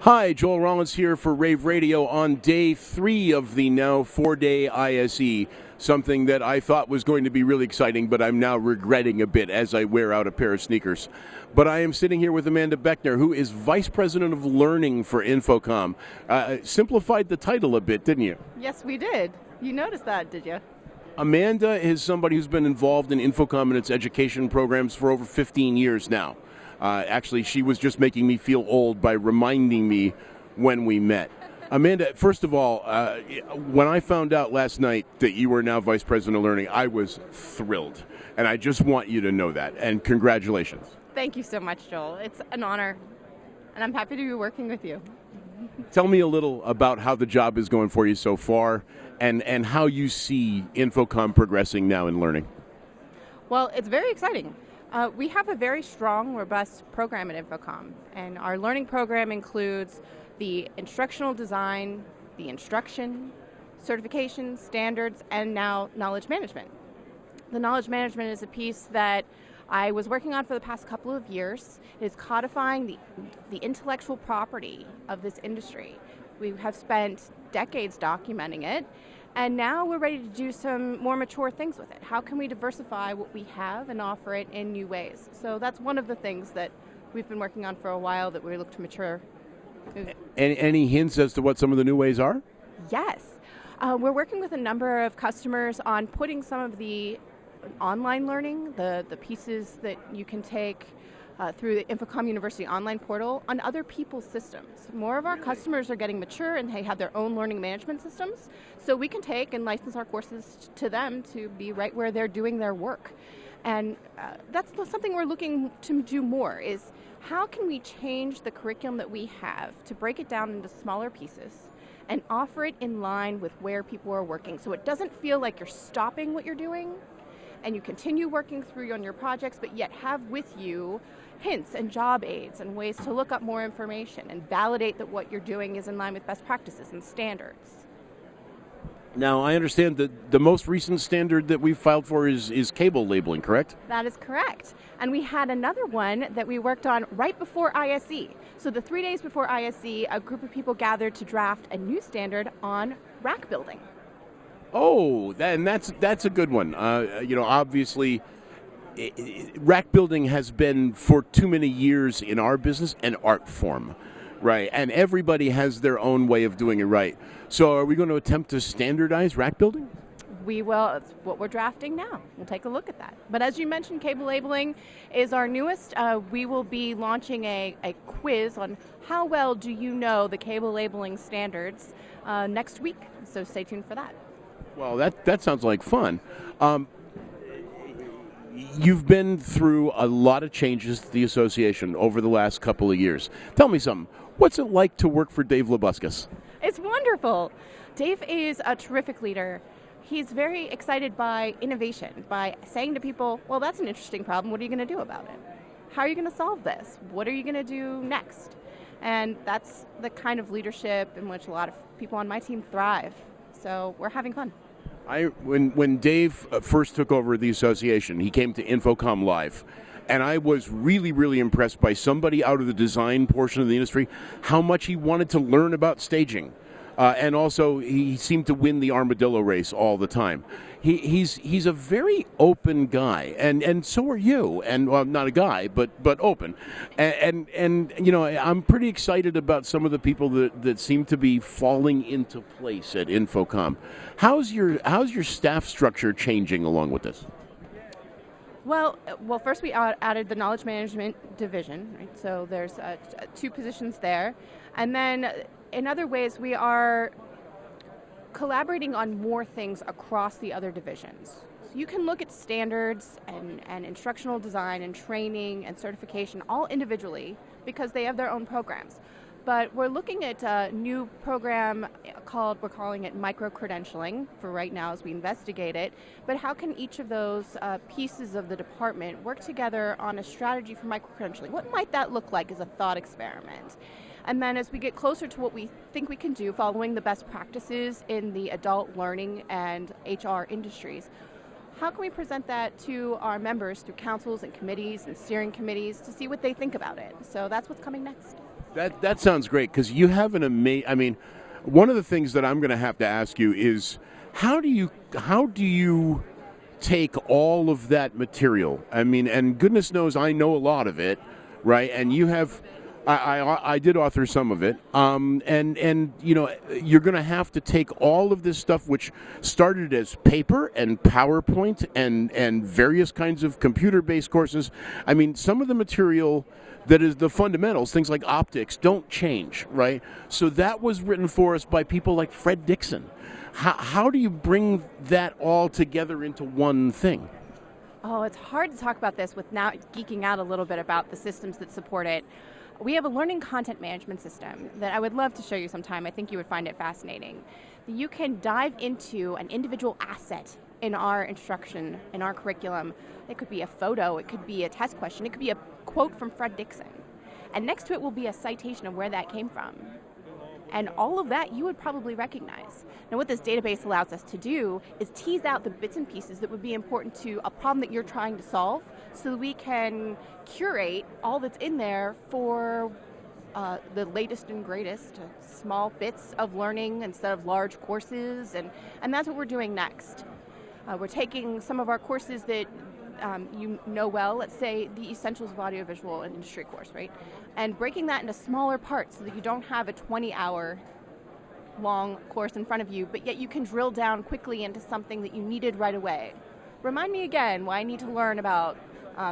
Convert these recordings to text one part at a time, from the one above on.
Hi, Joel Rollins here for Rave Radio on day 3 of the now 4-day ISE, something that I thought was going to be really exciting, but I'm now regretting a bit as I wear out a pair of sneakers. But I am sitting here with Amanda Beckner, who is Vice President of Learning for InfoComm. Simplified the title a bit, didn't you? Yes, we did. You noticed that, did you? Amanda is somebody who's been involved in InfoComm and its education programs for over 15 years now. Actually, she was just making me feel old by reminding me when we met. Amanda, first of all, when I found out last night that you were now Vice President of Learning, I was thrilled. And I just want you to know that. And congratulations. Thank you so much, Joel. It's an honor. And I'm happy to be working with you. Tell me a little about how the job is going for you so far and how you see InfoComm progressing now in learning. Well, it's very exciting. We have a very strong, robust program at InfoComm, and our learning program includes the instructional design, the instruction, certification, standards, and now knowledge management. The knowledge management is a piece that I was working on for the past couple of years. It is codifying the intellectual property of this industry. We have spent decades documenting it, and now we're ready to do some more mature things with it. How can we diversify what we have and offer it in new ways? So that's one of the things that we've been working on for a while that we look to mature. Any hints as to what some of the new ways are? Yes. We're working with a number of customers on putting some of the online learning, the pieces that you can take through the InfoComm University online portal on other people's systems. More of our customers are getting mature and they have their own learning management systems, so we can take and license our courses to them to be right where they're doing their work. And that's something we're looking to do more, is how can we change the curriculum that we have to break it down into smaller pieces and offer it in line with where people are working, so it doesn't feel like you're stopping what you're doing and you continue working through on your projects, but yet have with you hints and job aids and ways to look up more information and validate that what you're doing is in line with best practices and standards. Now, I understand that the most recent standard that we've filed for is cable labeling, correct? That is correct. And we had another one that we worked on right before ISE. So the 3 days before ISE, a group of people gathered to draft a new standard on rack building. Oh, that's a good one. Obviously, rack building has been for too many years in our business an art form, right? And everybody has their own way of doing it right. So are we going to attempt to standardize rack building? We will. It's what we're drafting now. We'll take a look at that. But as you mentioned, cable labeling is our newest. We will be launching a quiz on how well do you know the cable labeling standards next week. So stay tuned for that. Well, that sounds like fun. You've been through a lot of changes to the association over the last couple of years. Tell me something. What's it like to work for Dave La Busca? It's wonderful. Dave is a terrific leader. He's very excited by innovation, by saying to people, well, that's an interesting problem. What are you going to do about it? How are you going to solve this? What are you going to do next? And that's the kind of leadership in which a lot of people on my team thrive. So we're having fun. When Dave first took over the association, he came to InfoComm Live, and I was really, really impressed by somebody out of the design portion of the industry, how much he wanted to learn about staging. And also, he seemed to win the armadillo race all the time. He's a very open guy, and so are you. And well, not a guy, but open. And I'm pretty excited about some of the people that seem to be falling into place at InfoComm. How's your staff structure changing along with this? Well, first we added the knowledge management division, right? So there's 2 positions there, and then in other ways we are collaborating on more things across the other divisions. So you can look at standards and instructional design and training and certification all individually because they have their own programs. But we're looking at a new program we're calling it micro-credentialing for right now as we investigate it. But how can each of those pieces of the department work together on a strategy for micro-credentialing? What might that look like as a thought experiment? And then as we get closer to what we think we can do following the best practices in the adult learning and HR industries, how can we present that to our members through councils and committees and steering committees to see what they think about it? So that's what's coming next. That sounds great, because you have an amazing. I mean, one of the things that I'm going to have to ask you is how do you take all of that material? I mean, and goodness knows I know a lot of it, right? And you have. I did author some of it, and you know, you're going to have to take all of this stuff, which started as paper and PowerPoint and various kinds of computer-based courses. I mean, some of the material that is the fundamentals, things like optics, don't change, right? So that was written for us by people like Fred Dixon. How do you bring that all together into one thing? Oh, it's hard to talk about this with now geeking out a little bit about the systems that support it. We have a learning content management system that I would love to show you sometime. I think you would find it fascinating. You can dive into an individual asset in our instruction, in our curriculum. It could be a photo, it could be a test question, it could be a quote from Fred Dixon. And next to it will be a citation of where that came from. And all of that you would probably recognize. Now what this database allows us to do is tease out the bits and pieces that would be important to a problem that you're trying to solve, so that we can curate all that's in there for the latest and greatest, small bits of learning instead of large courses, and that's what we're doing next. We're taking some of our courses that you know well, let's say the Essentials of Audiovisual and Industry course, right? And breaking that into smaller parts so that you don't have a 20-hour long course in front of you, but yet you can drill down quickly into something that you needed right away. Remind me again why I need to learn about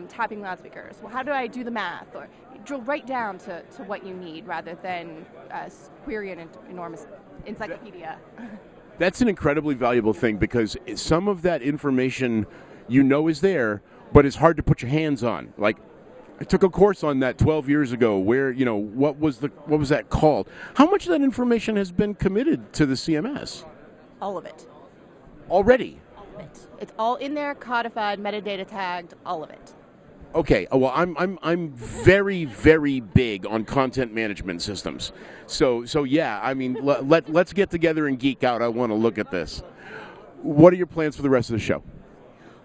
tapping loudspeakers. Well, how do I do the math? Or drill right down to what you need rather than query an enormous encyclopedia. That's an incredibly valuable thing, because some of that information you know is there, but it's hard to put your hands on. Like, I took a course on that 12 years ago where, you know, what was that called? How much of that information has been committed to the CMS? All of it. Already? All of it. It's all in there, codified, metadata tagged, all of it. Okay, well, I'm very, very big on content management systems. So yeah, I mean, let's get together and geek out. I want to look at this. What are your plans for the rest of the show?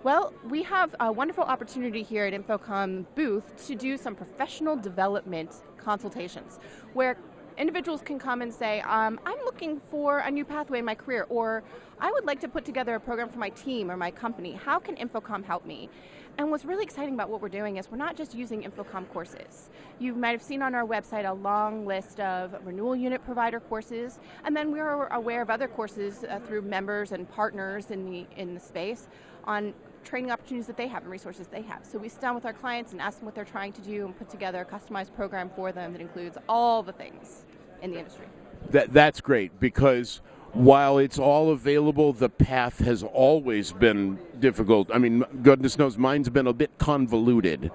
Well, we have a wonderful opportunity here at InfoComm booth to do some professional development consultations where individuals can come and say, I'm looking for a new pathway in my career, or I would like to put together a program for my team or my company. How can InfoComm help me? And what's really exciting about what we're doing is we're not just using InfoComm courses. You might have seen on our website a long list of renewal unit provider courses, and then we're aware of other courses through members and partners in the space on training opportunities that they have and resources they have. So we sit down with our clients and ask them what they're trying to do and put together a customized program for them that includes all the things in the industry. That's great, because while it's all available, the path has always been difficult. I mean, goodness knows mine's been a bit convoluted.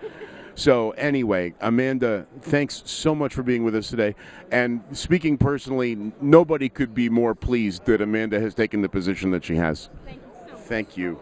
So anyway, Amanda, thanks so much for being with us today. And speaking personally, nobody could be more pleased that Amanda has taken the position that she has. Thank you so much. Thank you.